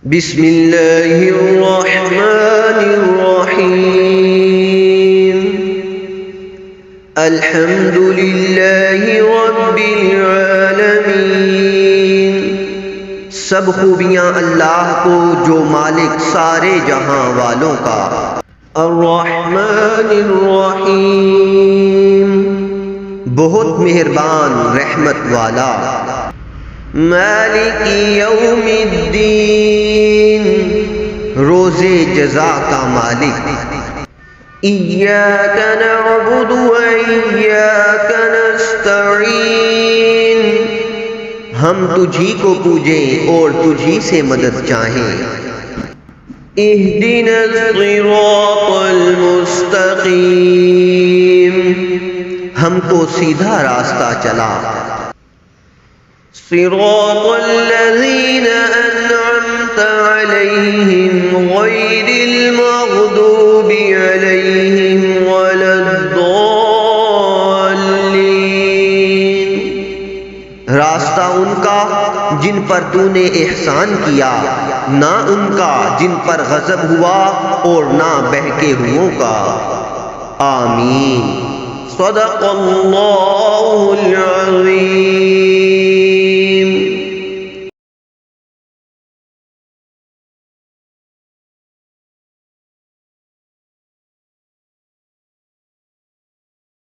بسم اللہ الرحمن الرحیم الحمد للہ رب العالمین۔ سب خوبیاں اللہ کو جو مالک سارے جہاں والوں کا۔ الرحمن الرحیم بہت مہربان رحمت والا۔ مالک یوم الدین روز جزا کا مالک۔ ایاک نعبد و ایاک نستعین ہم تجھی کو پوجیں اور تجھی سے مدد چاہیں۔ اہدنا الصراط المستقیم ہم کو سیدھا راستہ چلا۔ صراط الذین انعمت علیہم غیر المغضوب علیہم ولا الضالین راستہ ان کا جن پر تو نے احسان کیا، نہ ان کا جن پر غضب ہوا اور نہ بہکے ہوئوں کا۔ آمین۔ صدق اللہ العظیم۔